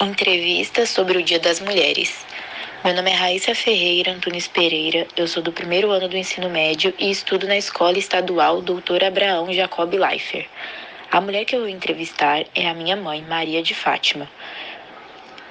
Entrevista sobre o Dia das Mulheres. Meu nome é Raíssa Ferreira Antunes Pereira, eu sou do primeiro ano do ensino médio e estudo na Escola Estadual Dr. Abraão Jacob Leifert. A mulher que eu vou entrevistar é a minha mãe, Maria de Fátima.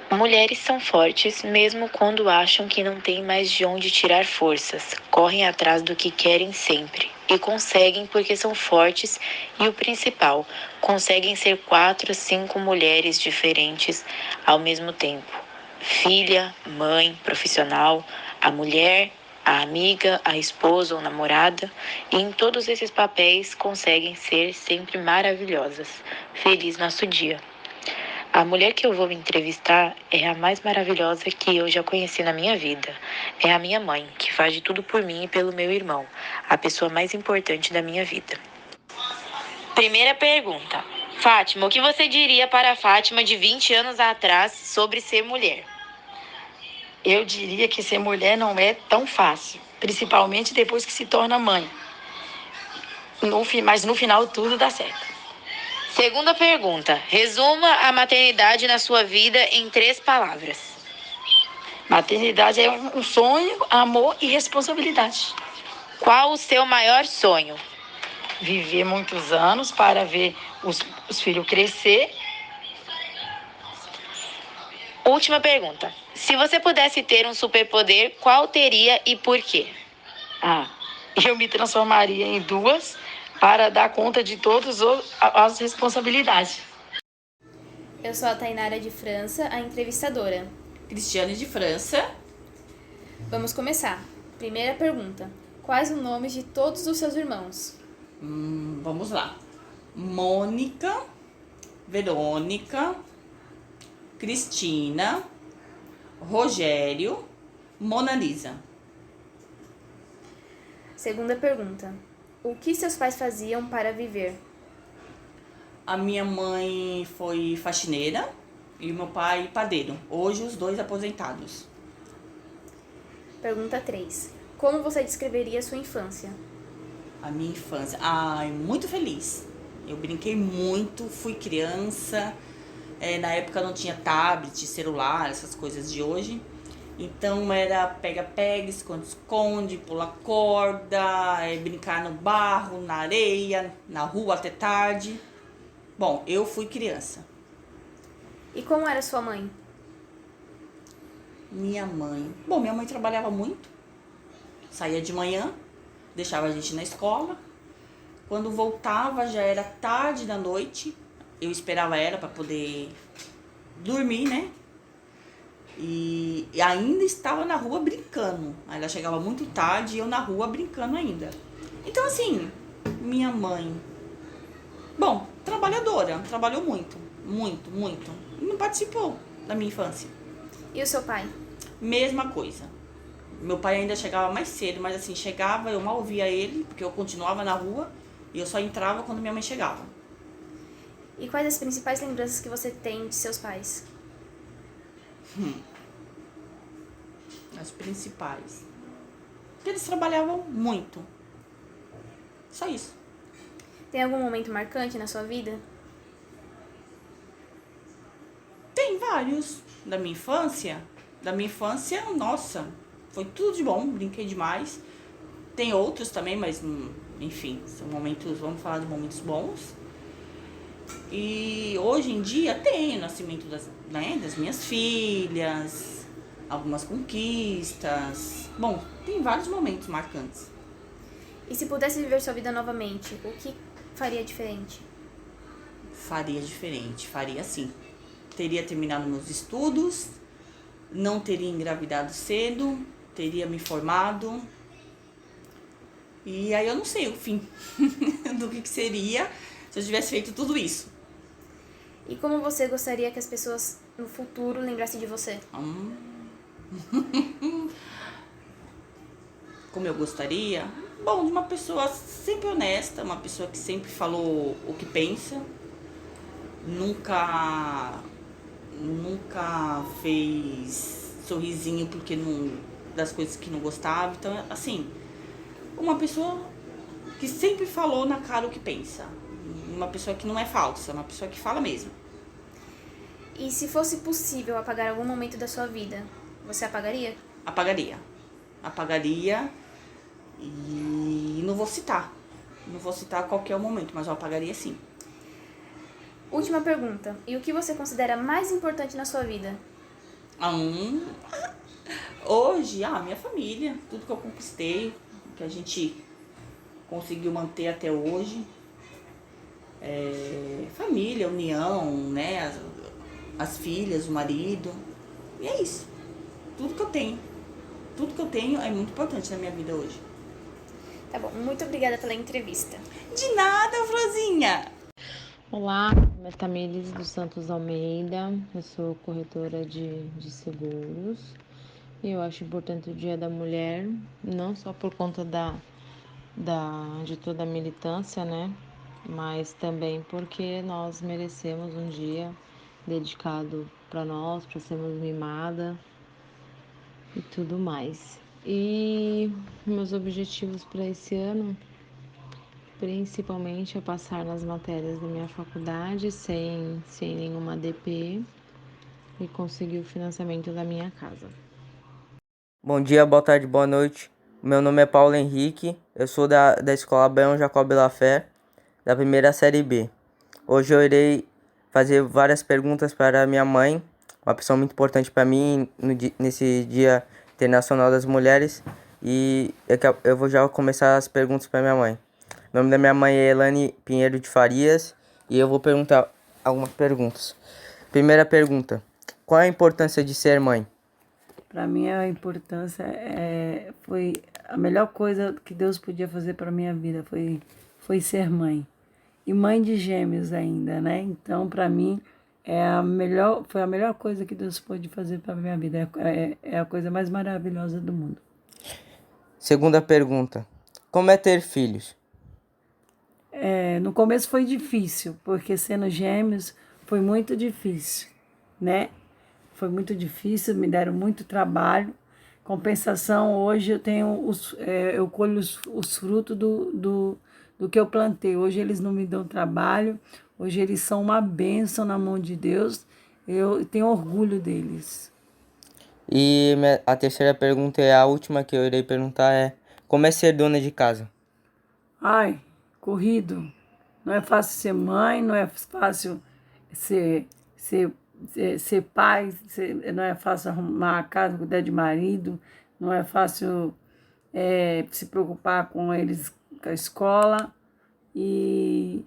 Mulheres são fortes mesmo quando acham que não têm mais de onde tirar forças. Correm atrás do que querem sempre. E conseguem porque são fortes e o principal, conseguem ser 4, 5 mulheres diferentes ao mesmo tempo. Filha, mãe, profissional, a mulher, a amiga, a esposa ou namorada. E em todos esses papéis conseguem ser sempre maravilhosas. Feliz nosso dia! A mulher que eu vou entrevistar é a mais maravilhosa que eu já conheci na minha vida. É a minha mãe, que faz de tudo por mim e pelo meu irmão, a pessoa mais importante da minha vida. Primeira pergunta. Fátima, o que você diria para a Fátima de 20 anos atrás sobre ser mulher? Eu diria que ser mulher não é tão fácil, principalmente depois que se torna mãe. Mas no final tudo dá certo. Segunda pergunta. Resuma a maternidade na sua vida em 3 palavras. Maternidade é um sonho, amor e responsabilidade. Qual o seu maior sonho? Viver muitos anos para ver os filhos crescer. Última pergunta. Se você pudesse ter um superpoder, qual teria e por quê? Eu me transformaria em 2 para dar conta de todas as responsabilidades. Eu sou a Tainara de França, a entrevistadora. Cristiane de França. Vamos começar. Primeira pergunta. Quais os nomes de todos os seus irmãos? Vamos lá. Mônica, Verônica, Cristina, Rogério, Mona Lisa. Segunda pergunta. O que seus pais faziam para viver? A minha mãe foi faxineira e o meu pai padeiro. Hoje os 2 aposentados. Pergunta 3. Como você descreveria a sua infância? A minha infância? Muito feliz. Eu brinquei muito, fui criança. Na época não tinha tablet, celular, essas coisas de hoje. Então era pega-pega, esconde-esconde, pular corda, brincar no barro, na areia, na rua até tarde. Bom, eu fui criança. E como era sua mãe? Minha mãe trabalhava muito. Saía de manhã, deixava a gente na escola. Quando voltava já era tarde da noite. Eu esperava ela para poder dormir, né? E ainda estava na rua brincando. Ela chegava muito tarde e eu na rua brincando ainda. Então assim, minha mãe, trabalhadora, trabalhou muito, muito, muito. Não participou da minha infância. E o seu pai? Mesma coisa. Meu pai ainda chegava mais cedo, mas assim, chegava, eu mal via ele, porque eu continuava na rua e eu só entrava quando minha mãe chegava. E quais as principais lembranças que você tem de seus pais? As principais. Porque eles trabalhavam muito. Só isso. Tem algum momento marcante na sua vida? Tem vários. Da minha infância, nossa, foi tudo de bom, brinquei demais. Tem outros também, mas enfim, são momentos, vamos falar de momentos bons. E hoje em dia tem o nascimento das minhas filhas, algumas conquistas. Bom, tem vários momentos marcantes. E se pudesse viver sua vida novamente, o que faria diferente? Faria diferente, faria sim. Teria terminado meus estudos, não teria engravidado cedo, teria me formado. E aí eu não sei o fim do que seria se eu tivesse feito tudo isso. E como você gostaria que as pessoas no futuro lembrassem de você? Como eu gostaria? Bom, de uma pessoa sempre honesta, uma pessoa que sempre falou o que pensa, nunca fez sorrisinho porque das coisas que não gostava. Então, assim, uma pessoa que sempre falou na cara o que pensa. Uma pessoa que não é falsa, uma pessoa que fala mesmo. E se fosse possível apagar algum momento da sua vida, você apagaria? Apagaria. Apagaria e não vou citar. Não vou citar qualquer momento, mas eu apagaria sim. Última pergunta. E o que você considera mais importante na sua vida? Hoje, minha família, tudo que eu conquistei, que a gente conseguiu manter até hoje. Família, união, né? As filhas, o marido. E é isso. Tudo que eu tenho. Tudo que eu tenho é muito importante na minha vida hoje. Tá bom, muito obrigada pela entrevista. De nada, Flozinha! Olá, meu nome é Tamires dos Santos Almeida, eu sou corretora de seguros. E eu acho importante o Dia da Mulher, não só por conta de toda a militância, né? Mas também porque nós merecemos um dia dedicado para nós, para sermos mimada e tudo mais. E meus objetivos para esse ano, principalmente, é passar nas matérias da minha faculdade sem nenhuma DP e conseguir o financiamento da minha casa. Bom dia, boa tarde, boa noite. Meu nome é Paulo Henrique, eu sou da Escola Abraão Jacob Laffer, da primeira série B. Hoje eu irei fazer várias perguntas para minha mãe, uma pessoa muito importante para mim nesse Dia Internacional das Mulheres. E eu vou já começar as perguntas para minha mãe. O nome da minha mãe é Elane Pinheiro de Farias e eu vou perguntar algumas perguntas. Primeira pergunta: qual a importância de ser mãe? Para mim, a importância foi a melhor coisa que Deus podia fazer para minha vida, foi ser mãe. E mãe de gêmeos ainda, né? Então, para mim, foi a melhor coisa que Deus pôde fazer para minha vida. É a coisa mais maravilhosa do mundo. Segunda pergunta: como é ter filhos? No começo foi difícil, porque sendo gêmeos foi muito difícil, né? Foi muito difícil, me deram muito trabalho. Compensação, hoje eu colho os frutos do que eu plantei. Hoje eles não me dão trabalho, hoje eles são uma bênção na mão de Deus. Eu tenho orgulho deles. E a terceira pergunta é a última que eu irei perguntar é: como é ser dona de casa? Ai, corrido. Não é fácil ser mãe, não é fácil ser pai, não é fácil arrumar a casa, cuidar de marido, não é fácil se preocupar com eles, com a escola. E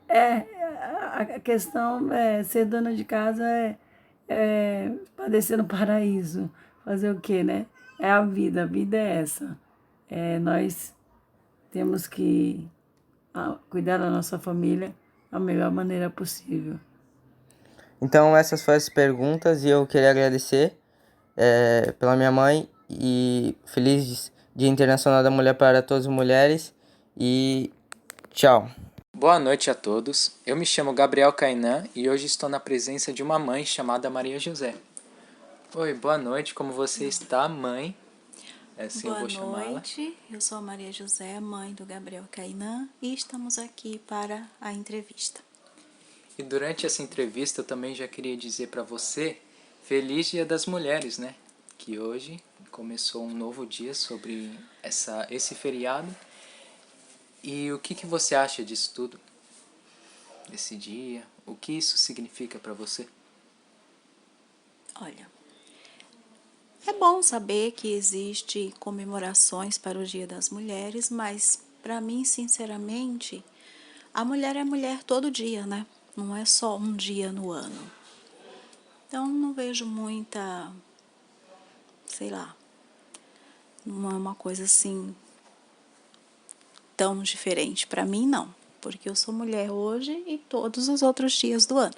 a questão ser dona de casa padecer no paraíso. Fazer o quê, né? É a vida é essa. Nós temos que cuidar da nossa família da melhor maneira possível. Então essas foram as perguntas e eu queria agradecer pela minha mãe e feliz Dia Internacional da Mulher para todas as mulheres e tchau. Boa noite a todos, eu me chamo Gabriel Kainan e hoje estou na presença de uma mãe chamada Maria José. Oi, boa noite, como você está, mãe? Assim eu vou chamá-la. Boa noite, eu sou a Maria José, mãe do Gabriel Kainan e estamos aqui para a entrevista. E durante essa entrevista eu também já queria dizer para você, feliz Dia das Mulheres, né? Que hoje começou um novo dia sobre esse feriado. E o que você acha disso tudo? Desse dia? O que isso significa para você? Olha, é bom saber que existe comemorações para o Dia das Mulheres, mas para mim, sinceramente, a mulher é mulher todo dia, né? Não é só um dia no ano. Então, não vejo muita, sei lá, não é uma coisa assim tão diferente. Para mim, não, porque eu sou mulher hoje e todos os outros dias do ano.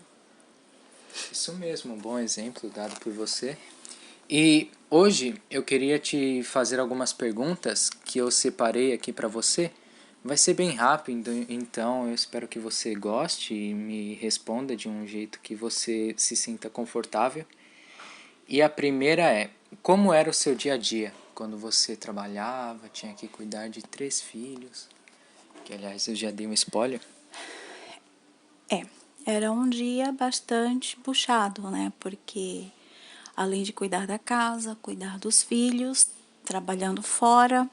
Isso mesmo, um bom exemplo dado por você. E hoje eu queria te fazer algumas perguntas que eu separei aqui para você. Vai ser bem rápido, então eu espero que você goste e me responda de um jeito que você se sinta confortável. E a primeira é: como era o seu dia a dia? Quando você trabalhava, tinha que cuidar de 3 filhos, que aliás eu já dei um spoiler. era um dia bastante puxado, né? Porque além de cuidar da casa, cuidar dos filhos, trabalhando fora,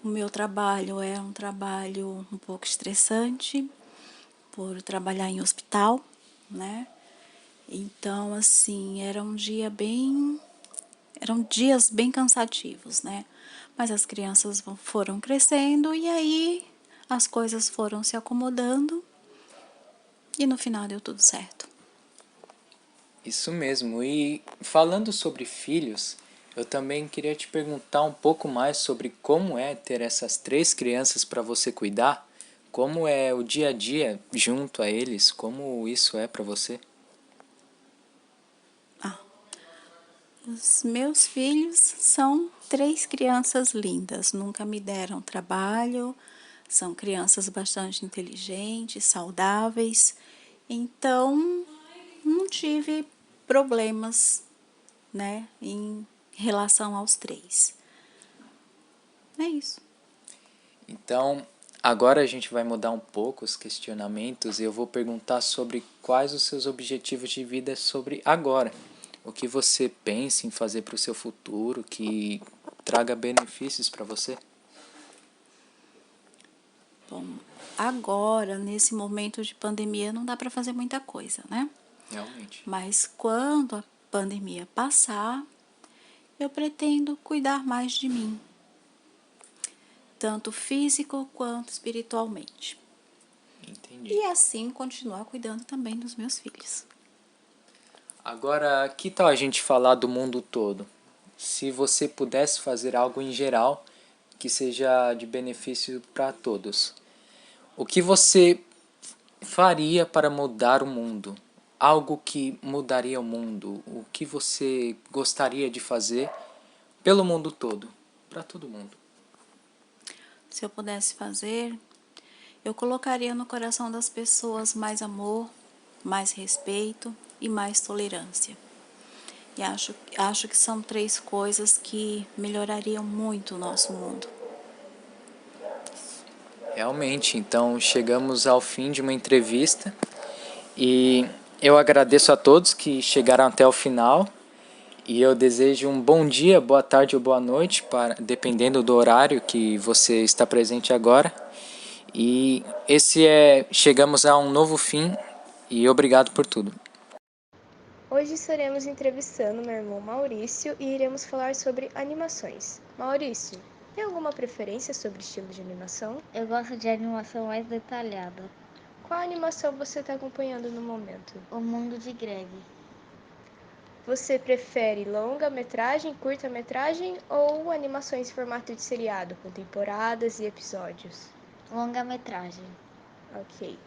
o meu trabalho é um trabalho um pouco estressante, por trabalhar em hospital, né? Então, assim, eram dias bem cansativos, né? Mas as crianças foram crescendo e aí as coisas foram se acomodando e no final deu tudo certo. Isso mesmo. E falando sobre filhos, eu também queria te perguntar um pouco mais sobre como é ter essas 3 crianças para você cuidar. Como é o dia a dia junto a eles? Como isso é para você? Os meus filhos são 3 crianças lindas, nunca me deram trabalho, são crianças bastante inteligentes, saudáveis, então não tive problemas, né, em relação aos 3. É isso. Então, agora a gente vai mudar um pouco os questionamentos e eu vou perguntar sobre quais os seus objetivos de vida sobre agora. O que você pensa em fazer para o seu futuro que traga benefícios para você? Bom, agora, nesse momento de pandemia, não dá para fazer muita coisa, né? Realmente. Mas quando a pandemia passar, eu pretendo cuidar mais de mim, tanto físico quanto espiritualmente. Entendi. E assim continuar cuidando também dos meus filhos. Agora, que tal a gente falar do mundo todo? Se você pudesse fazer algo em geral que seja de benefício para todos, o que você faria para mudar o mundo? Algo que mudaria o mundo? O que você gostaria de fazer pelo mundo todo? Para todo mundo. Se eu pudesse fazer, eu colocaria no coração das pessoas mais amor, mais respeito e mais tolerância. E acho que são 3 coisas que melhorariam muito o nosso mundo. Realmente, então chegamos ao fim de uma entrevista e eu agradeço a todos que chegaram até o final e eu desejo um bom dia, boa tarde ou boa noite, dependendo do horário que você está presente agora. E chegamos a um novo fim e obrigado por tudo. Hoje estaremos entrevistando meu irmão Maurício e iremos falar sobre animações. Maurício, tem alguma preferência sobre estilo de animação? Eu gosto de animação mais detalhada. Qual animação você está acompanhando no momento? O Mundo de Greg. Você prefere longa-metragem, curta-metragem ou animações em formato de seriado, com temporadas e episódios? Longa-metragem. Ok.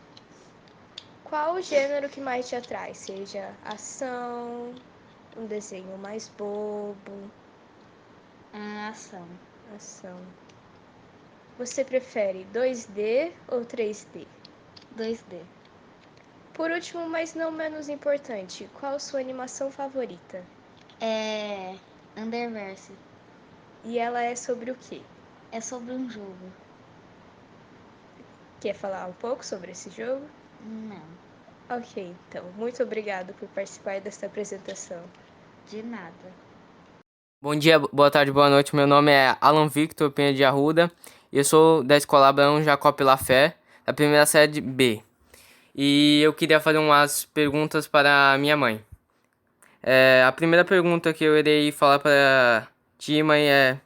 Qual o gênero que mais te atrai? Seja ação, um desenho mais bobo? Ação. Ação. Você prefere 2D ou 3D? 2D. Por último, mas não menos importante, qual sua animação favorita? É Underverse. E ela é sobre o quê? É sobre um jogo. Quer falar um pouco sobre esse jogo? Não. Ok, então, muito obrigado por participar desta apresentação. De nada. Bom dia, boa tarde, boa noite. Meu nome é Alan Victor Penha de Arruda e eu sou da Escola Abraão Jacob Lafé, da primeira série B. E eu queria fazer umas perguntas para minha mãe. A primeira pergunta que eu irei falar para ti, mãe, é: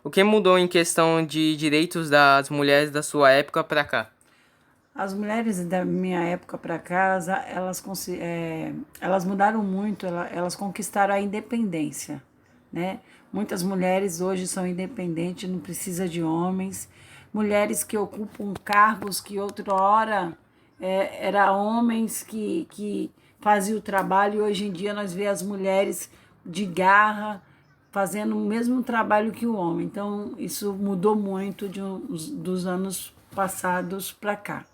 o que mudou em questão de direitos das mulheres da sua época para cá? As mulheres da minha época para casa, elas mudaram muito, elas conquistaram a independência, né? Muitas mulheres hoje são independentes, não precisa de homens. Mulheres que ocupam cargos que outra hora era homens que faziam o trabalho, e hoje em dia nós vemos as mulheres de garra fazendo o mesmo trabalho que o homem. Então, isso mudou muito dos anos passados para cá.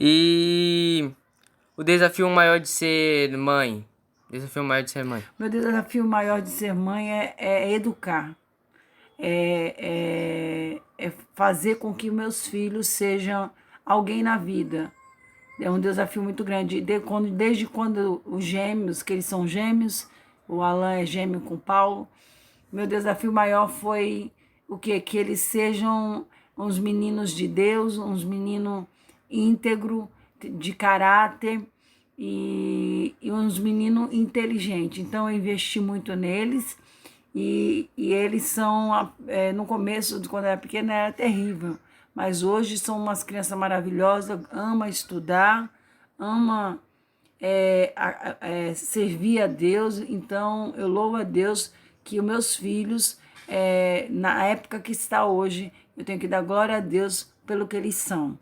E o desafio maior de ser mãe? Desafio maior de ser mãe. Meu desafio maior de ser mãe é educar. É fazer com que meus filhos sejam alguém na vida, É um desafio muito grande. Desde quando os gêmeos, que eles são gêmeos, o Alan é gêmeo com o Paulo, meu desafio maior foi o quê? Que eles sejam uns meninos de Deus, uns meninos íntegros, de caráter e uns meninos inteligentes. Então, eu investi muito neles e eles são, no começo, quando eu era pequena, era terrível. Mas hoje são umas crianças maravilhosas, ama estudar, ama servir a Deus. Então, eu louvo a Deus que os meus filhos, na época que está hoje, eu tenho que dar glória a Deus pelo que eles são.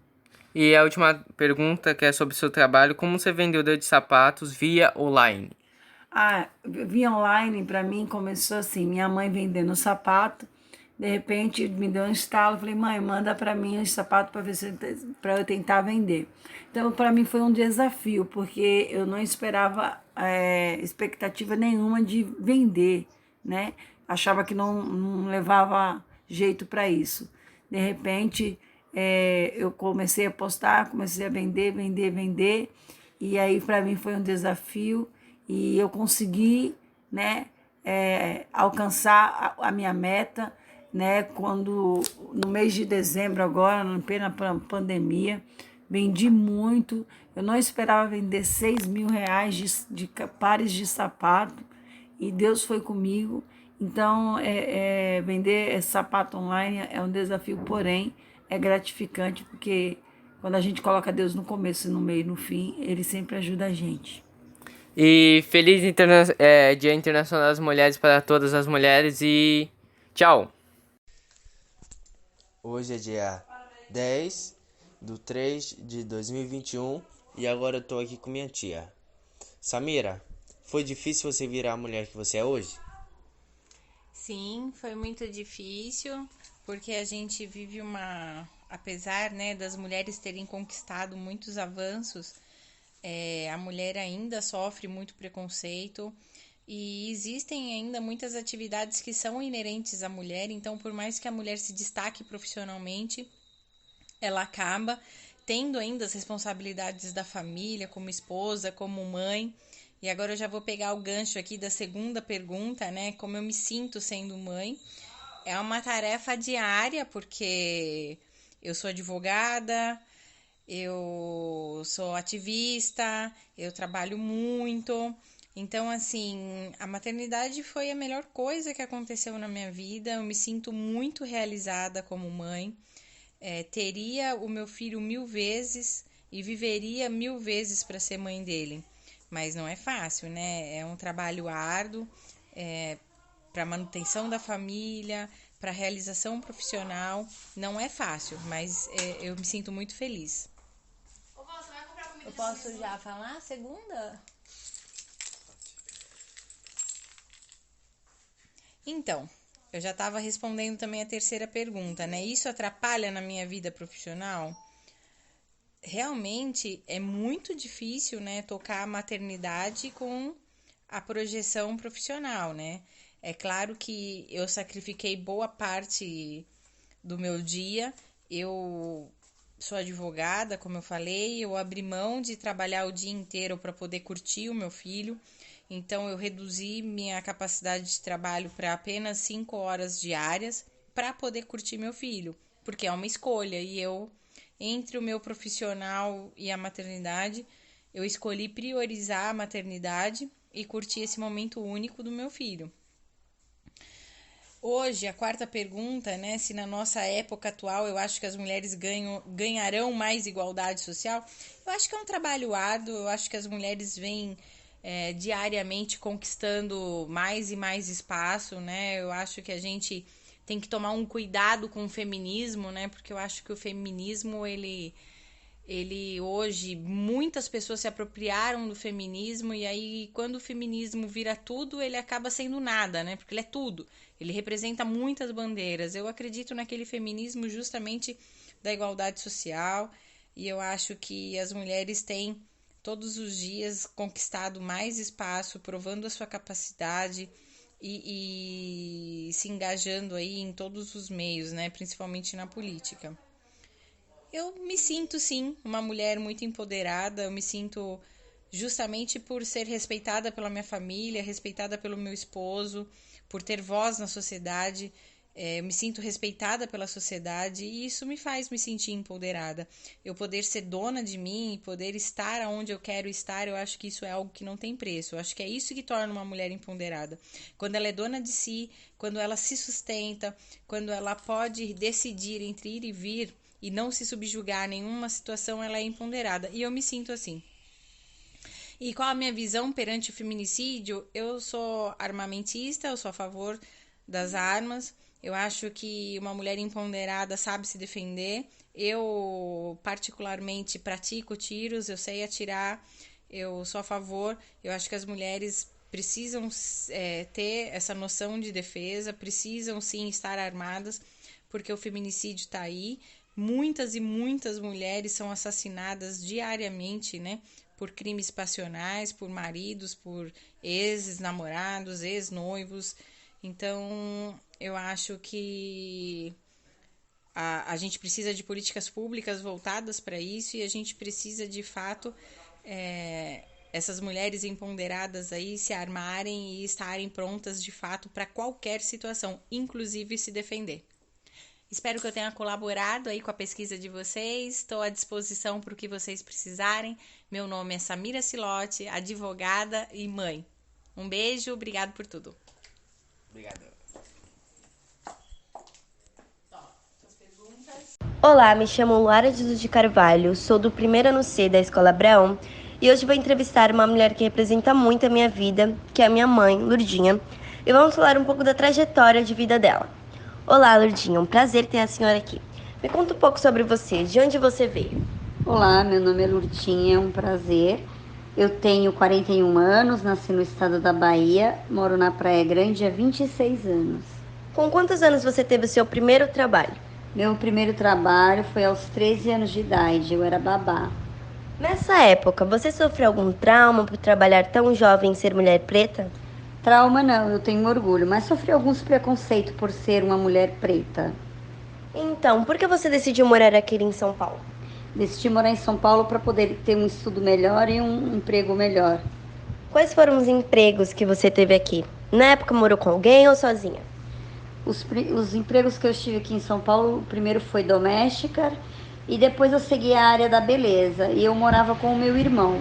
E a última pergunta, que é sobre o seu trabalho, como você vendedor de sapatos via online? Via online, para mim, começou assim, minha mãe vendendo sapato, de repente me deu um estalo, falei, mãe, manda para mim os sapatos para eu tentar vender. Então, para mim foi um desafio, porque eu não esperava expectativa nenhuma de vender, né? Achava que não levava jeito para isso. De repente, eu comecei a postar, comecei a vender, e aí para mim foi um desafio, e eu consegui, né, alcançar a minha meta, né, quando no mês de dezembro agora, na plena pandemia, vendi muito. Eu não esperava vender 6.000 reais de pares de sapato, e Deus foi comigo. Então, vender sapato online é um desafio, porém, é gratificante, porque quando a gente coloca Deus no começo, no meio e no fim, Ele sempre ajuda a gente. E feliz Dia Internacional das Mulheres para todas as mulheres e tchau! Hoje é dia 10/3/2021 e agora eu tô aqui com minha tia. Samira, foi difícil você virar a mulher que você é hoje? Sim, foi muito difícil, porque a gente vive apesar, né, das mulheres terem conquistado muitos avanços, a mulher ainda sofre muito preconceito e existem ainda muitas atividades que são inerentes à mulher. Então, por mais que a mulher se destaque profissionalmente, ela acaba tendo ainda as responsabilidades da família, como esposa, como mãe. E agora eu já vou pegar o gancho aqui da segunda pergunta, né? Como eu me sinto sendo mãe. É uma tarefa diária, porque eu sou advogada, eu sou ativista, eu trabalho muito. Então, assim, a maternidade foi a melhor coisa que aconteceu na minha vida. Eu me sinto muito realizada como mãe. Teria o meu filho 1000 vezes e viveria 1000 vezes para ser mãe dele. Mas não é fácil, né? É um trabalho árduo, para manutenção da família, para realização profissional. Não é fácil, mas eu me sinto muito feliz. Eu posso já falar a segunda? Então, eu já estava respondendo também a terceira pergunta, né? Isso atrapalha na minha vida profissional? Realmente é muito difícil, né, tocar a maternidade com a projeção profissional, né? É claro que eu sacrifiquei boa parte do meu dia. Eu sou advogada, como eu falei, eu abri mão de trabalhar o dia inteiro para poder curtir o meu filho. Então, eu reduzi minha capacidade de trabalho para apenas 5 horas diárias para poder curtir meu filho, porque é uma escolha. E eu, entre o meu profissional e a maternidade, eu escolhi priorizar a maternidade e curtir esse momento único do meu filho. Hoje, a quarta pergunta, né, se na nossa época atual eu acho que as mulheres ganharão mais igualdade social, eu acho que é um trabalho árduo. Eu acho que as mulheres vêm diariamente conquistando mais e mais espaço, né? Eu acho que a gente tem que tomar um cuidado com o feminismo, né? Porque eu acho que o feminismo, ele hoje, muitas pessoas se apropriaram do feminismo, e aí quando o feminismo vira tudo, ele acaba sendo nada, né? Porque ele é tudo. Ele representa muitas bandeiras. Eu acredito naquele feminismo justamente da igualdade social, e eu acho que as mulheres têm todos os dias conquistado mais espaço, provando a sua capacidade e se engajando aí em todos os meios, né? Principalmente na política. Eu me sinto, sim, uma mulher muito empoderada, eu me sinto justamente por ser respeitada pela minha família, respeitada pelo meu esposo, por ter voz na sociedade. Eu me sinto respeitada pela sociedade e isso me faz me sentir empoderada. Eu poder ser dona de mim, poder estar onde eu quero estar, eu acho que isso é algo que não tem preço. Eu acho que é isso que torna uma mulher empoderada. Quando ela é dona de si, quando ela se sustenta, quando ela pode decidir entre ir e vir e não se subjugar a nenhuma situação, ela é empoderada. E eu me sinto assim. E qual a minha visão perante o feminicídio? Eu sou armamentista, eu sou a favor das armas. Eu acho que uma mulher empoderada sabe se defender. Eu, particularmente, pratico tiros, eu sei atirar, eu sou a favor. Eu acho que as mulheres precisam ter essa noção de defesa, precisam sim estar armadas, porque o feminicídio está aí. Muitas e muitas mulheres são assassinadas diariamente, né? Por crimes passionais, por maridos, por ex-namorados, ex-noivos. Então, eu acho que a gente precisa de políticas públicas voltadas para isso e a gente precisa, de fato, essas mulheres empoderadas aí se armarem e estarem prontas, de fato, para qualquer situação, inclusive se defender. Espero que eu tenha colaborado aí com a pesquisa de vocês. Estou à disposição para o que vocês precisarem. Meu nome é Samira Silotti, advogada e mãe. Um beijo, obrigado por tudo. Obrigado. Olá, me chamo Luara Jesus de Carvalho, sou do primeiro ano C da Escola Abraão e hoje vou entrevistar uma mulher que representa muito a minha vida, que é a minha mãe, Lurdinha, e vamos falar um pouco da trajetória de vida dela. Olá, Lurdinha, um prazer ter a senhora aqui. Me conta um pouco sobre você, de onde você veio? Olá, meu nome é Lurdinha, é um prazer. Eu tenho 41 anos, nasci no estado da Bahia, moro na Praia Grande há 26 anos. Com quantos anos você teve o seu primeiro trabalho? Meu primeiro trabalho foi aos 13 anos de idade, eu era babá. Nessa época, você sofreu algum trauma por trabalhar tão jovem e ser mulher preta? Trauma não, eu tenho orgulho, mas sofri alguns preconceitos por ser uma mulher preta. Então, por que você decidiu morar aqui em São Paulo? Decidi morar em São Paulo para poder ter um estudo melhor e um emprego melhor. Quais foram os empregos que você teve aqui? Na época morou com alguém ou sozinha? Os empregos que eu tive aqui em São Paulo, o primeiro foi doméstica e depois eu segui a área da beleza e eu morava com o meu irmão.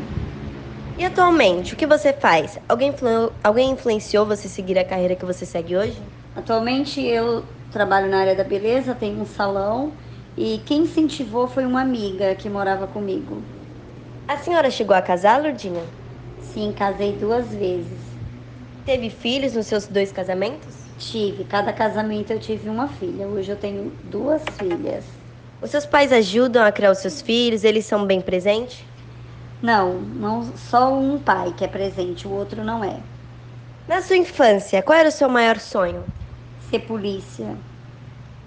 E atualmente, o que você faz? Alguém influenciou você seguir a carreira que você segue hoje? Atualmente eu trabalho na área da beleza, tenho um salão e quem incentivou foi uma amiga que morava comigo. A senhora chegou a casar, Lurdinha? Sim, casei 2 vezes. Teve filhos nos seus 2 casamentos? Tive, cada casamento eu tive uma filha, hoje eu tenho 2 filhas. Os seus pais ajudam a criar os seus filhos, eles são bem presentes? Não, só um pai que é presente, o outro não é. Na sua infância, qual era o seu maior sonho? Ser polícia.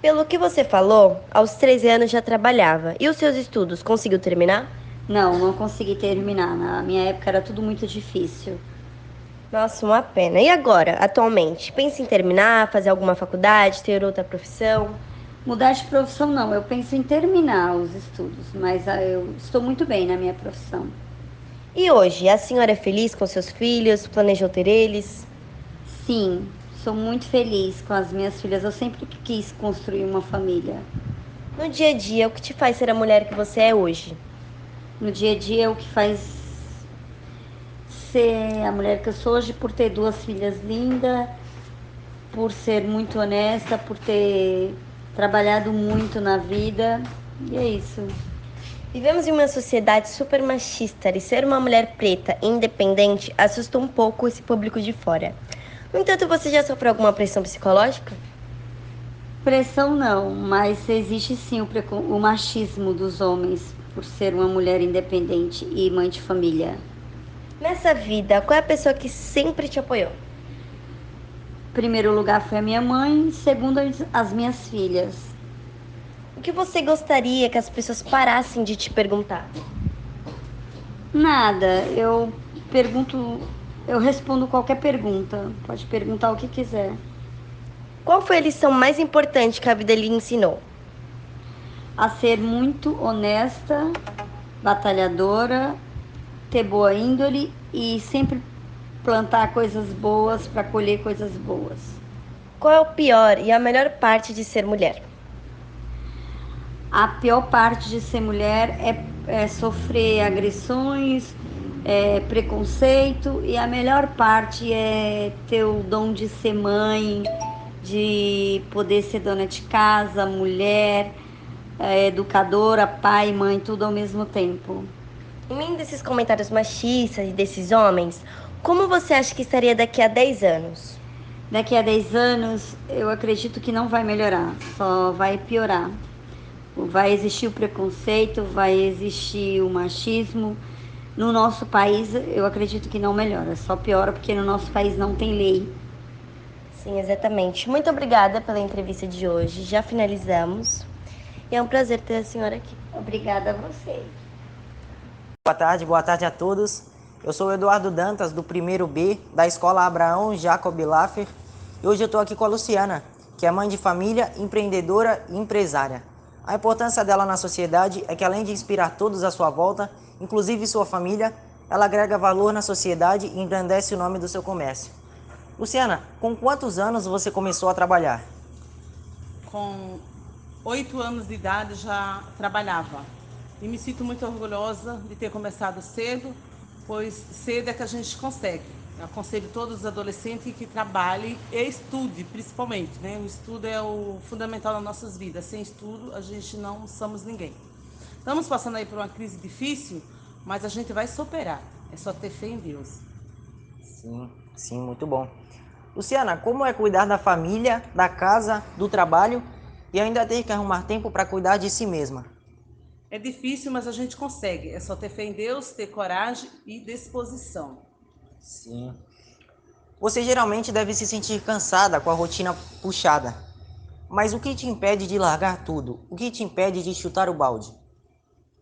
Pelo que você falou, aos 13 anos já trabalhava. E os seus estudos, conseguiu terminar? Não consegui terminar. Na minha época era tudo muito difícil. Nossa, uma pena. E agora, atualmente? Pensa em terminar, fazer alguma faculdade, ter outra profissão? Mudar de profissão não, eu penso em terminar os estudos, mas eu estou muito bem na minha profissão. E hoje, a senhora é feliz com seus filhos? Planejou ter eles? Sim, sou muito feliz com as minhas filhas. Eu sempre quis construir uma família. No dia a dia, o que te faz ser a mulher que você é hoje? No dia a dia, o que faz ser a mulher que eu sou hoje, por ter 2 filhas lindas, por ser muito honesta, por ter trabalhado muito na vida, e é isso. Vivemos em uma sociedade super machista e ser uma mulher preta e independente assusta um pouco esse público de fora. No entanto, você já sofreu alguma pressão psicológica? Pressão não, mas existe sim o machismo dos homens por ser uma mulher independente e mãe de família. Nessa vida, qual é a pessoa que sempre te apoiou? Em primeiro lugar foi a minha mãe, em segundo as minhas filhas. O que você gostaria que as pessoas parassem de te perguntar? Nada, eu respondo qualquer pergunta, pode perguntar o que quiser. Qual foi a lição mais importante que a vida lhe ensinou? a ser muito honesta, batalhadora, ter boa índole e sempre plantar coisas boas para colher coisas boas. Qual é o pior e a melhor parte de ser mulher? A pior parte de ser mulher é sofrer agressões, preconceito, e a melhor parte é ter o dom de ser mãe, de poder ser dona de casa, mulher, educadora, pai, mãe, tudo ao mesmo tempo. Em meio desses comentários machistas e desses homens, como você acha que estaria daqui a 10 anos? Daqui a 10 anos, eu acredito que não vai melhorar, só vai piorar. Vai existir o preconceito, vai existir o machismo. No nosso país, eu acredito que não melhora, só piora porque no nosso país não tem lei. Sim, exatamente. Muito obrigada pela entrevista de hoje. Já finalizamos. E é um prazer ter a senhora aqui. Obrigada a você. Boa tarde a todos. Eu sou o Eduardo Dantas, do primeiro B, da Escola Abraão Jacob Laffer. E hoje eu estou aqui com a Luciana, que é mãe de família, empreendedora e empresária. A importância dela na sociedade é que, além de inspirar todos à sua volta, inclusive sua família, ela agrega valor na sociedade e engrandece o nome do seu comércio. Luciana, com quantos anos você começou a trabalhar? Com 8 anos de idade já trabalhava. E me sinto muito orgulhosa de ter começado cedo, pois cedo é que a gente consegue. Eu aconselho todos os adolescentes que trabalhem e estude, principalmente, né? O estudo é o fundamental nas nossas vidas. Sem estudo, a gente não somos ninguém. Estamos passando aí por uma crise difícil, mas a gente vai superar. É só ter fé em Deus. Sim, muito bom. Luciana, como é cuidar da família, da casa, do trabalho e ainda ter que arrumar tempo para cuidar de si mesma? É difícil, mas a gente consegue. É só ter fé em Deus, ter coragem e disposição. Sim. Você geralmente deve se sentir cansada com a rotina puxada. Mas o que te impede de largar tudo? O que te impede de chutar o balde?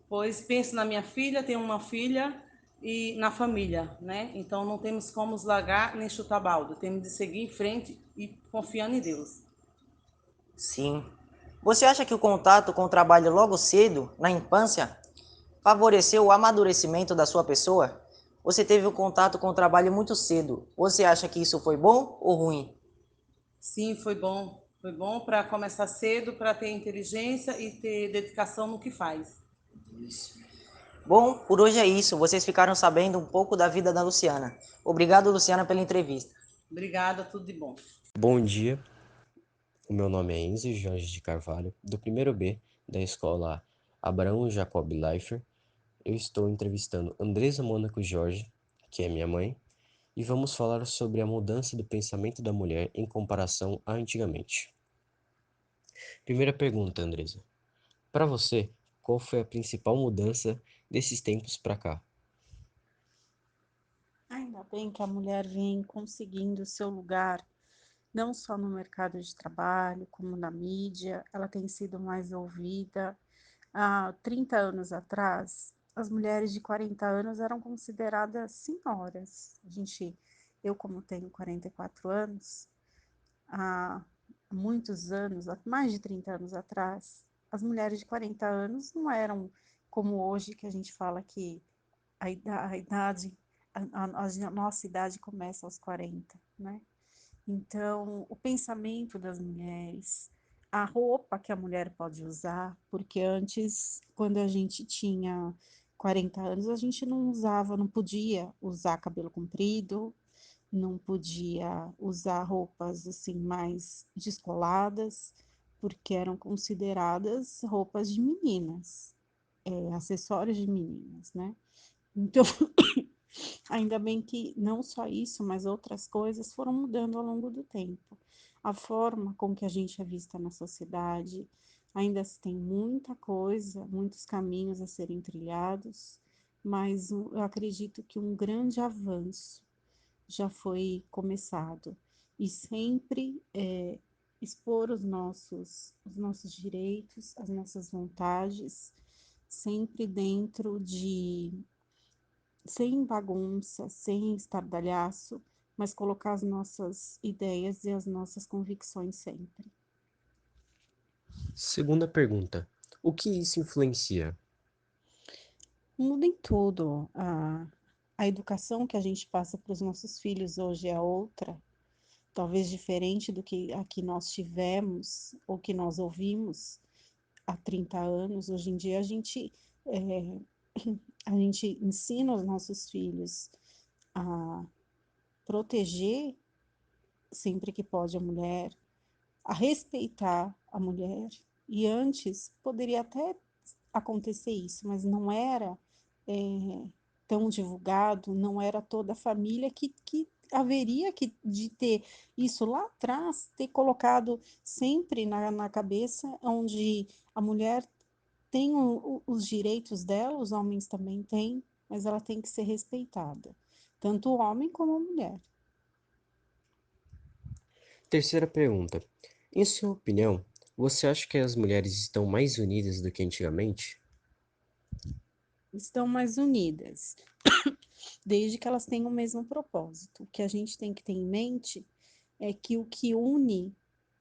Pois penso na minha filha, tenho uma filha e na família, né? Então não temos como largar nem chutar balde. Temos de seguir em frente e confiando em Deus. Sim. Você acha que o contato com o trabalho logo cedo, na infância, favoreceu o amadurecimento da sua pessoa? Você teve o contato com o trabalho muito cedo. Você acha que isso foi bom ou ruim? Sim, foi bom. Foi bom para começar cedo, para ter inteligência e ter dedicação no que faz. Bom, por hoje é isso. Vocês ficaram sabendo um pouco da vida da Luciana. Obrigado, Luciana, pela entrevista. Obrigada, tudo de bom. Bom dia, o meu nome é Enzo Jorge de Carvalho, do primeiro B da escola Abraão Jacob Leifert. Eu estou entrevistando Andresa Mônaco Jorge, que é minha mãe, e vamos falar sobre a mudança do pensamento da mulher em comparação a antigamente. Primeira pergunta, Andresa. Para você, qual foi a principal mudança desses tempos para cá? Ainda bem que a mulher vem conseguindo seu lugar, não só no mercado de trabalho, como na mídia, ela tem sido mais ouvida. Há 30 anos atrás, as mulheres de 40 anos eram consideradas senhoras. Eu como tenho 44 anos, há muitos anos, há mais de 30 anos atrás, as mulheres de 40 anos não eram como hoje, que a gente fala que a nossa idade começa aos 40, né? Então, o pensamento das mulheres, a roupa que a mulher pode usar, porque antes, quando a gente tinha 40 anos, a gente não usava, não podia usar cabelo comprido, não podia usar roupas assim mais descoladas, porque eram consideradas roupas de meninas, acessórios de meninas, né? Então, ainda bem que não só isso, mas outras coisas foram mudando ao longo do tempo. A forma com que a gente é vista na sociedade, ainda se tem muita coisa, muitos caminhos a serem trilhados, mas eu acredito que um grande avanço já foi começado. E sempre expor os nossos direitos, as nossas vontades, sempre dentro de sem bagunça, sem estardalhaço, mas colocar as nossas ideias e as nossas convicções sempre. Segunda pergunta. O que isso influencia? Muda em tudo. A educação que a gente passa para os nossos filhos hoje é outra, talvez diferente do que a que nós tivemos ou que nós ouvimos há 30 anos. Hoje em dia a gente ensina os nossos filhos a proteger sempre que pode a mulher, a respeitar a mulher. E antes poderia até acontecer isso, mas não era tão divulgado, não era toda a família que haveria de ter isso lá atrás, ter colocado sempre na cabeça onde a mulher tem os direitos dela, os homens também têm, mas ela tem que ser respeitada, tanto o homem como a mulher. Terceira pergunta. Em sua opinião, você acha que as mulheres estão mais unidas do que antigamente? Estão mais unidas, desde que elas tenham o mesmo propósito. O que a gente tem que ter em mente é que o que une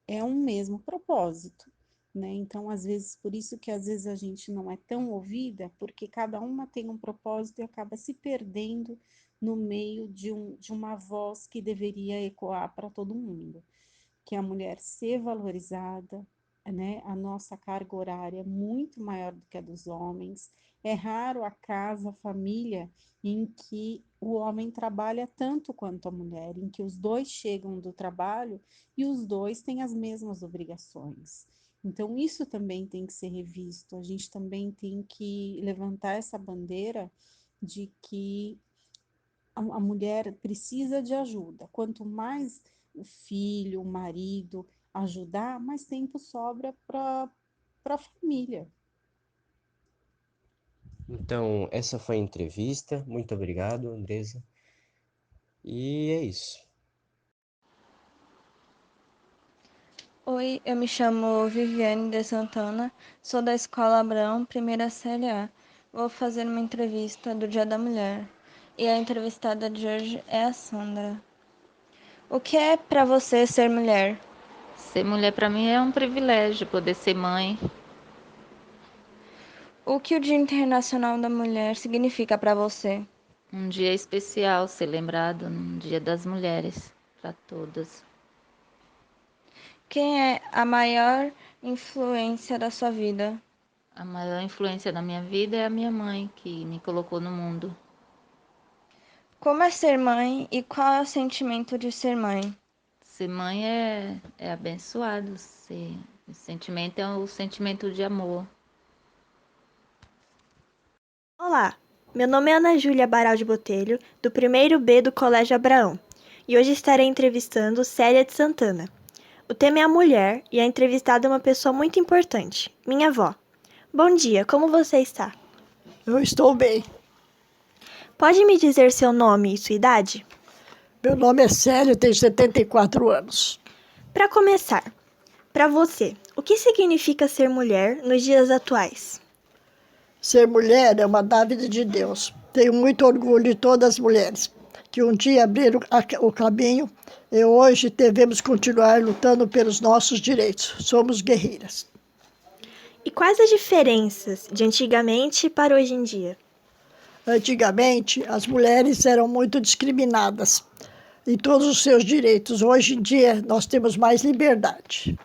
é um mesmo propósito, né? Então, às vezes, por isso que às vezes a gente não é tão ouvida, porque cada uma tem um propósito e acaba se perdendo no meio de uma voz que deveria ecoar para todo mundo, que é a mulher ser valorizada, né? A nossa carga horária é muito maior do que a dos homens. É raro a casa, a família, em que o homem trabalha tanto quanto a mulher, em que os dois chegam do trabalho e os dois têm as mesmas obrigações. Então, isso também tem que ser revisto. A gente também tem que levantar essa bandeira de que a mulher precisa de ajuda. Quanto mais o filho, o marido ajudar, mais tempo sobra para a família. Então, essa foi a entrevista. Muito obrigado, Andresa. E é isso. Oi, eu me chamo Viviane de Santana, sou da Escola Abraão, primeira série A. Vou fazer uma entrevista do Dia da Mulher. E a entrevistada de hoje é a Sandra. O que é para você ser mulher? Ser mulher para mim é um privilégio, poder ser mãe. O que o Dia Internacional da Mulher significa para você? Um dia especial, ser lembrado no Dia das Mulheres, para todas. Quem é a maior influência da sua vida? A maior influência da minha vida é a minha mãe, que me colocou no mundo. Como é ser mãe e qual é o sentimento de ser mãe? Ser mãe é abençoado. O sentimento é o sentimento de amor. Olá, meu nome é Ana Júlia Baraldi Botelho, do primeiro B do Colégio Abraão, e hoje estarei entrevistando Célia de Santana. O tema é a mulher e a entrevistada é uma pessoa muito importante, minha avó. Bom dia, como você está? Eu estou bem. Pode me dizer seu nome e sua idade? Meu nome é Célia, tenho 74 anos. Para começar, para você, o que significa ser mulher nos dias atuais? Ser mulher é uma dádiva de Deus. Tenho muito orgulho de todas as mulheres que um dia abriram o caminho e hoje devemos continuar lutando pelos nossos direitos. Somos guerreiras. E quais as diferenças de antigamente para hoje em dia? Antigamente, as mulheres eram muito discriminadas em todos os seus direitos. Hoje em dia, nós temos mais liberdade.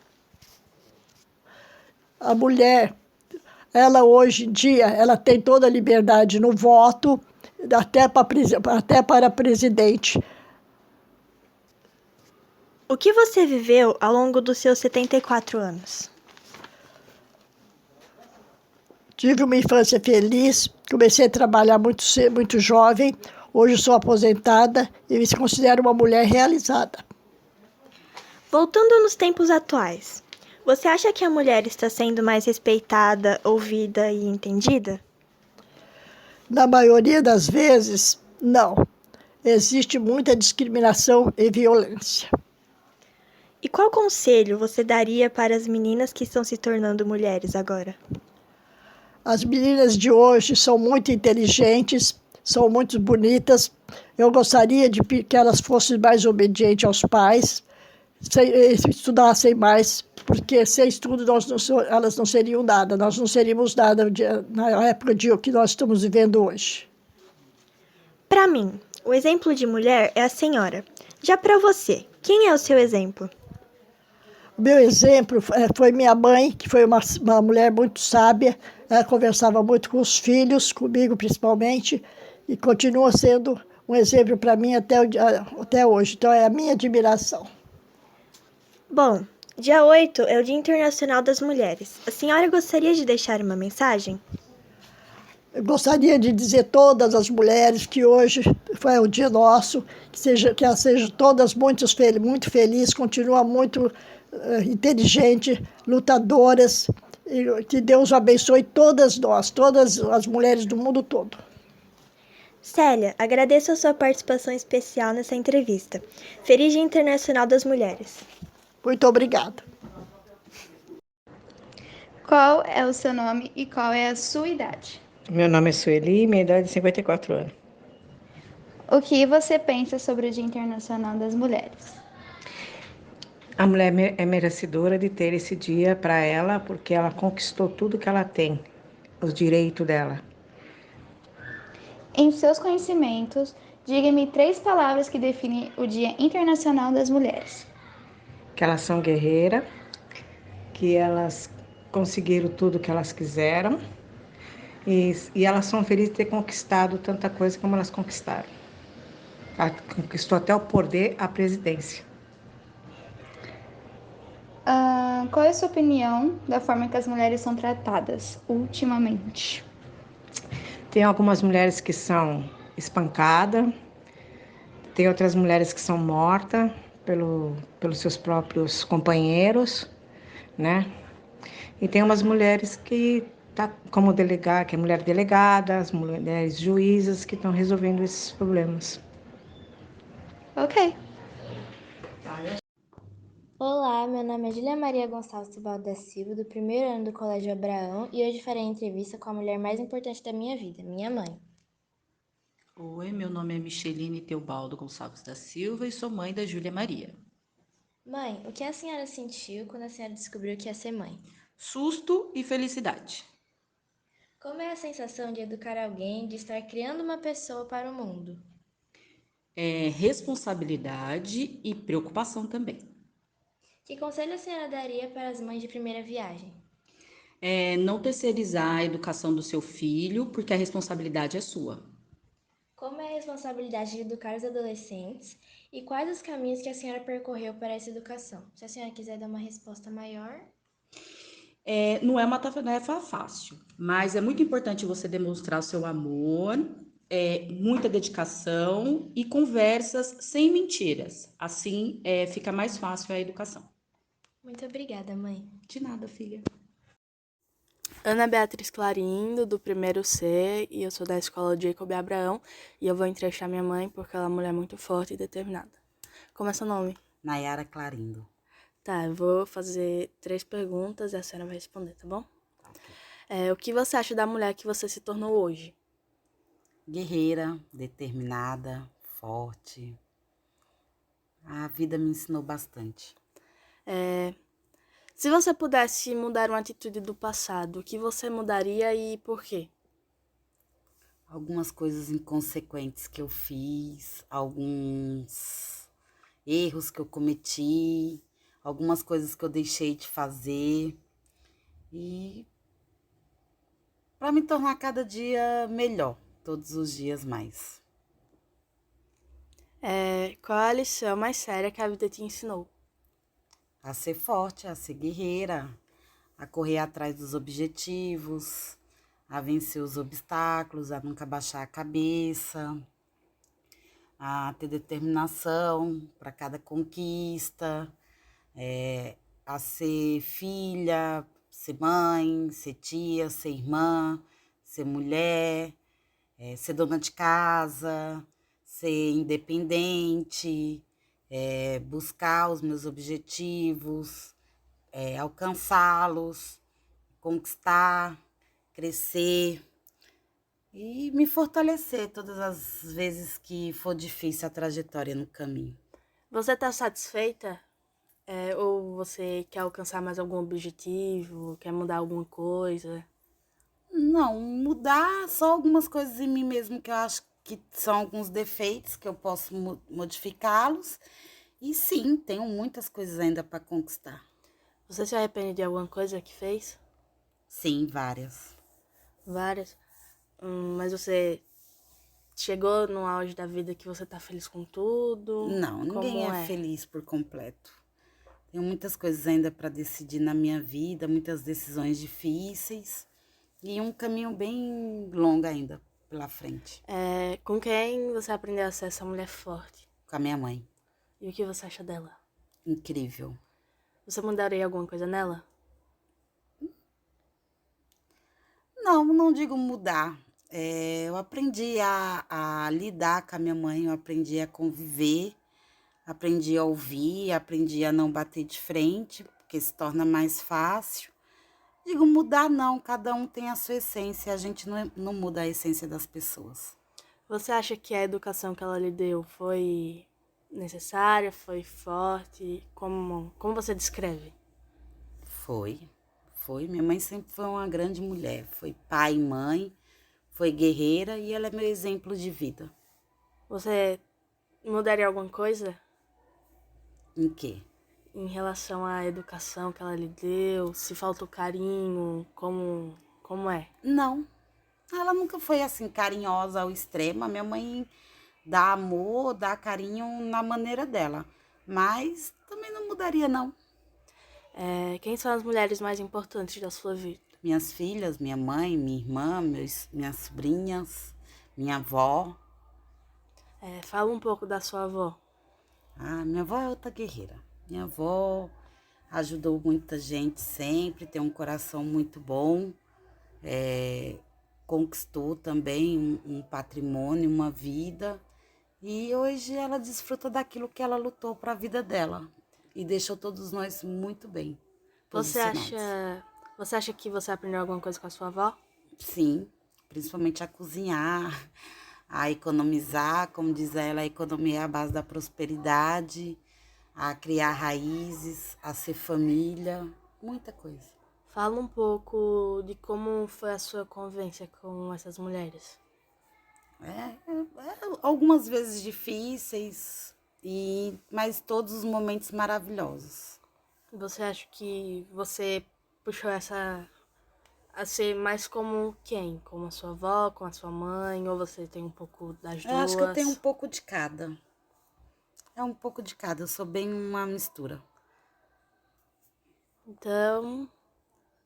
A mulher, ela hoje em dia, ela tem toda a liberdade no voto, até para presidente. O que você viveu ao longo dos seus 74 anos? Tive uma infância feliz, comecei a trabalhar muito jovem, hoje sou aposentada e me considero uma mulher realizada. Voltando nos tempos atuais, você acha que a mulher está sendo mais respeitada, ouvida e entendida? Na maioria das vezes, não. Existe muita discriminação e violência. E qual conselho você daria para as meninas que estão se tornando mulheres agora? As meninas de hoje são muito inteligentes, são muito bonitas. Eu gostaria de que elas fossem mais obedientes aos pais, estudassem mais, porque sem estudo elas não seriam nada, nós não seríamos nada na época de que nós estamos vivendo hoje. Para mim, o exemplo de mulher é a senhora. Já para você, quem é o seu exemplo? O meu exemplo foi minha mãe, que foi uma mulher muito sábia. Ela conversava muito com os filhos, comigo principalmente, e continua sendo um exemplo para mim até hoje. Então, é a minha admiração. Bom, dia 8 é o Dia Internacional das Mulheres. A senhora gostaria de deixar uma mensagem? Eu gostaria de dizer a todas as mulheres que hoje foi o dia nosso, que elas sejam todas muito felizes, continuam muito inteligentes, lutadoras, e que Deus abençoe todas nós, todas as mulheres do mundo todo. Célia, agradeço a sua participação especial nessa entrevista. Feliz Dia Internacional das Mulheres. Muito obrigada. Qual é o seu nome e qual é a sua idade? Meu nome é Sueli e minha idade é 54 anos. O que você pensa sobre o Dia Internacional das Mulheres? A mulher é merecedora de ter esse dia para ela, porque ela conquistou tudo que ela tem, os direitos dela. Em seus conhecimentos, diga-me 3 palavras que definem o Dia Internacional das Mulheres. Que elas são guerreiras, que elas conseguiram tudo que elas quiseram e elas são felizes de ter conquistado tanta coisa como elas conquistaram. Ela conquistou até o poder, a presidência. Qual é a sua opinião da forma que as mulheres são tratadas ultimamente? Tem algumas mulheres que são espancadas, tem outras mulheres que são mortas pelos seus próprios companheiros, né? E tem umas mulheres que tá como delegada, que é mulher delegada, as mulheres juízas que estão resolvendo esses problemas. Ok. Olá, meu nome é Júlia Maria Gonçalves Tubaldo da Silva, do primeiro ano do Colégio Abraão, e hoje farei a entrevista com a mulher mais importante da minha vida, minha mãe. Oi, meu nome é Micheline Teobaldo Gonçalves da Silva e sou mãe da Júlia Maria. Mãe, o que a senhora sentiu quando a senhora descobriu que ia ser mãe? Susto e felicidade. Como é a sensação de educar alguém, de estar criando uma pessoa para o mundo? É responsabilidade e preocupação também. Que conselho a senhora daria para as mães de primeira viagem? Não terceirizar a educação do seu filho, porque a responsabilidade é sua. Como é a responsabilidade de educar os adolescentes e quais os caminhos que a senhora percorreu para essa educação? Se a senhora quiser dar uma resposta maior. Não é uma tarefa fácil, mas é muito importante você demonstrar o seu amor, muita dedicação e conversas sem mentiras. Assim, fica mais fácil a educação. Muito obrigada, mãe. De nada, filha. Ana Beatriz Clarindo, do primeiro C, e eu sou da escola Jacob Abraão, e eu vou entrevistar minha mãe porque ela é uma mulher muito forte e determinada. Como é seu nome? Nayara Clarindo. Tá, eu vou fazer 3 perguntas e a senhora vai responder, tá bom? O que você acha da mulher que você se tornou hoje? Guerreira, determinada, forte. A vida me ensinou bastante. Se você pudesse mudar uma atitude do passado, o que você mudaria e por quê? Algumas coisas inconsequentes que eu fiz, alguns erros que eu cometi, algumas coisas que eu deixei de fazer. E para me tornar cada dia melhor, todos os dias mais. Qual é a lição mais séria que a vida te ensinou? A ser forte, a ser guerreira, a correr atrás dos objetivos, a vencer os obstáculos, a nunca baixar a cabeça, a ter determinação para cada conquista, a ser filha, ser mãe, ser tia, ser irmã, ser mulher, ser dona de casa, ser independente, buscar os meus objetivos, alcançá-los, conquistar, crescer e me fortalecer todas as vezes que for difícil a trajetória no caminho. Você está satisfeita? Ou você quer alcançar mais algum objetivo, quer mudar alguma coisa? Não, mudar só algumas coisas em mim mesmo que eu acho que são alguns defeitos que eu posso modificá-los. E sim, tenho muitas coisas ainda para conquistar. Você se arrepende de alguma coisa que fez? Sim, várias. Várias? Mas você chegou no auge da vida que você tá feliz com tudo? Não, ninguém é feliz por completo. Tenho muitas coisas ainda para decidir na minha vida, muitas decisões difíceis e um caminho bem longo ainda pela frente. Com quem você aprendeu a ser essa mulher forte? Com a minha mãe. E o que você acha dela? Incrível. Você mudaria alguma coisa nela? Não digo mudar. Eu aprendi a lidar com a minha mãe, eu aprendi a conviver, aprendi a ouvir, aprendi a não bater de frente, porque se torna mais fácil. Digo mudar não, cada um tem a sua essência, a gente não muda a essência das pessoas. Você acha que a educação que ela lhe deu foi necessária, foi forte? Como você descreve? Foi. Minha mãe sempre foi uma grande mulher, foi pai e mãe, foi guerreira e ela é meu exemplo de vida. Você mudaria alguma coisa? Em quê? Em relação à educação que ela lhe deu, se faltou carinho, como é? Não, ela nunca foi assim carinhosa ao extremo. A minha mãe dá amor, dá carinho na maneira dela, mas também não mudaria não. Quem são as mulheres mais importantes da sua vida? Minhas filhas, minha mãe, minha irmã, minhas sobrinhas, minha avó. Fala um pouco da sua avó. Minha avó é outra guerreira. Minha avó ajudou muita gente sempre, tem um coração muito bom. Conquistou também um patrimônio, uma vida. E hoje ela desfruta daquilo que ela lutou para a vida dela. E deixou todos nós muito bem posicionados. Você acha que você aprendeu alguma coisa com a sua avó? Sim, principalmente a cozinhar, a economizar, como diz ela, a economia é a base da prosperidade, a criar raízes, a ser família, muita coisa. Fala um pouco de como foi a sua convivência com essas mulheres. Algumas vezes difíceis, mas todos os momentos maravilhosos. Você acha que você puxou a ser mais como quem? Como a sua avó, com a sua mãe? Ou você tem um pouco das duas? Eu acho que eu tenho um pouco de cada. É um pouco de cada, eu sou bem uma mistura. Então,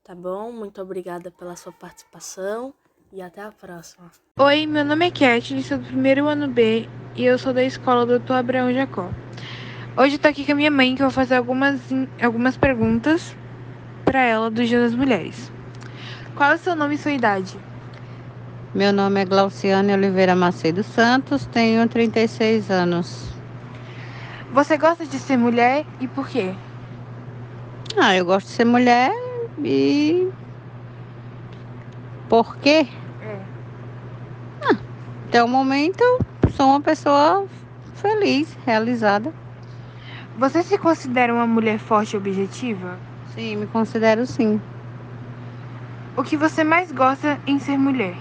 tá bom, muito obrigada pela sua participação e até a próxima. Oi, meu nome é Kathleen, sou do primeiro ano B e eu sou da escola Dr. Abraão Jacó. Hoje eu tô aqui com a minha mãe que eu vou fazer algumas perguntas para ela do Dia das Mulheres. Qual é o seu nome e sua idade? Meu nome é Glauciane Oliveira Macedo Santos, tenho 36 anos. Você gosta de ser mulher e por quê? Eu gosto de ser mulher e... Por quê? Até o momento, sou uma pessoa feliz, realizada. Você se considera uma mulher forte e objetiva? Sim, me considero sim. O que você mais gosta em ser mulher?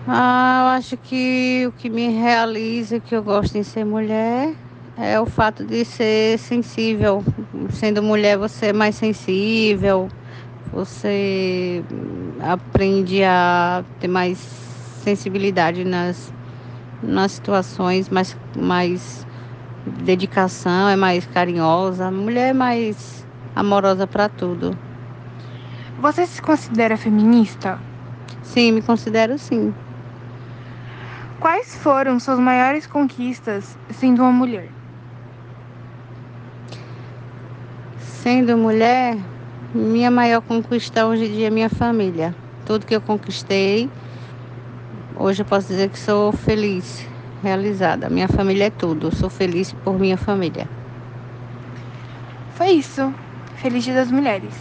Eu acho que o que me realiza, o que eu gosto em ser mulher, é o fato de ser sensível. Sendo mulher, você é mais sensível, você aprende a ter mais sensibilidade nas situações, mais dedicação, é mais carinhosa. A mulher é mais amorosa para tudo. Você se considera feminista? Sim, me considero sim. Quais foram suas maiores conquistas sendo uma mulher? Sendo mulher, minha maior conquista hoje em dia é minha família. Tudo que eu conquistei, hoje eu posso dizer que sou feliz, realizada. Minha família é tudo, sou feliz por minha família. Foi isso. Feliz Dia das Mulheres.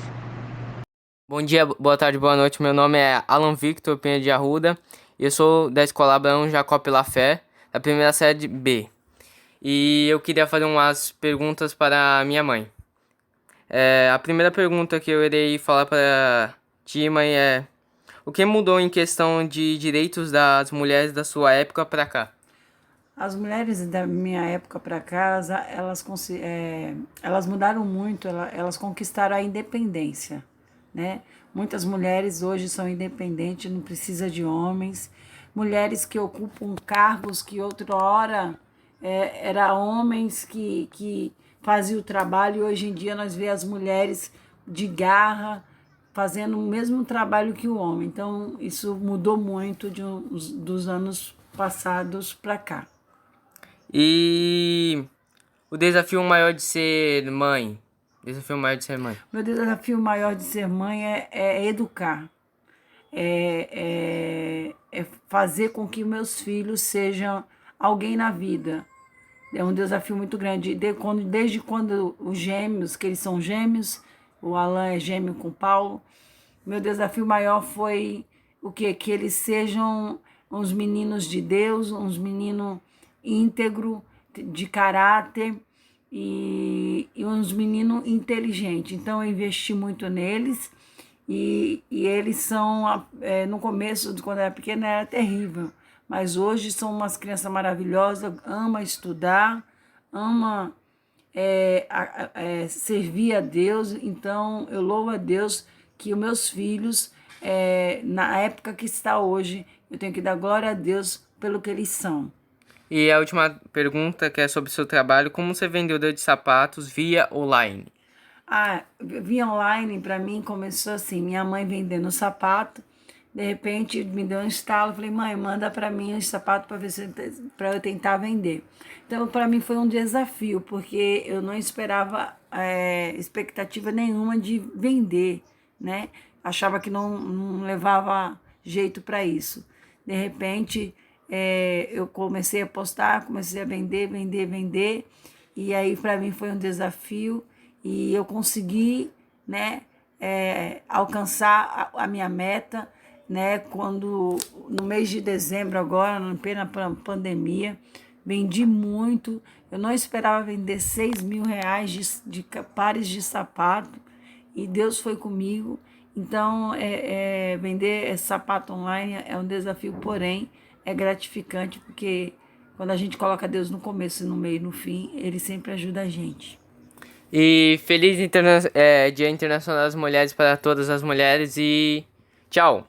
Bom dia, boa tarde, boa noite. Meu nome é Alan Victor Penha de Arruda e eu sou da Escola Abraão Jacó Pelafé, da primeira série B. e eu queria fazer umas perguntas para minha mãe. A primeira pergunta que eu irei falar para ti, mãe, é: o que mudou em questão de direitos das mulheres da sua época para cá? As mulheres da minha época para cá, elas mudaram muito, elas conquistaram a independência, né? Muitas mulheres hoje são independentes, não precisa de homens. Mulheres que ocupam cargos que outrora era homens que faziam o trabalho, e hoje em dia nós vemos as mulheres de garra fazendo o mesmo trabalho que o homem. Então, isso mudou muito dos anos passados para cá. E o desafio maior de ser mãe? Meu desafio maior de ser mãe é educar. É fazer com que meus filhos sejam alguém na vida. É um desafio muito grande. Desde quando os gêmeos, que eles são gêmeos, o Alan é gêmeo com o Paulo, meu desafio maior foi o quê? Que eles sejam uns meninos de Deus, uns meninos íntegros, de caráter e uns meninos inteligentes. Então, eu investi muito neles e eles são, no começo, quando eu era pequena, era terrível. Mas hoje são umas crianças maravilhosas, ama estudar, ama servir a Deus. Então, eu louvo a Deus que os meus filhos, na época que está hoje, eu tenho que dar glória a Deus pelo que eles são. E a última pergunta, que é sobre o seu trabalho: como você vendeu de sapatos via online? Via online, para mim, começou assim, minha mãe vendendo sapato, de repente me deu um estalo, falei: mãe, manda para mim os sapatos para eu tentar vender. Então, para mim foi um desafio, porque eu não esperava expectativa nenhuma de vender, né? Achava que não levava jeito para isso. De repente, eu comecei a postar, comecei a vender, e aí para mim foi um desafio, e eu consegui, né, alcançar a minha meta, né? Quando no mês de dezembro agora, na plena pandemia, vendi muito. Eu não esperava vender 6 mil reais de pares de sapato, e Deus foi comigo. Então, vender sapato online é um desafio, porém é gratificante, porque quando a gente coloca Deus no começo, no meio e no fim, Ele sempre ajuda a gente. E feliz Dia Internacional das Mulheres para todas as mulheres, e tchau!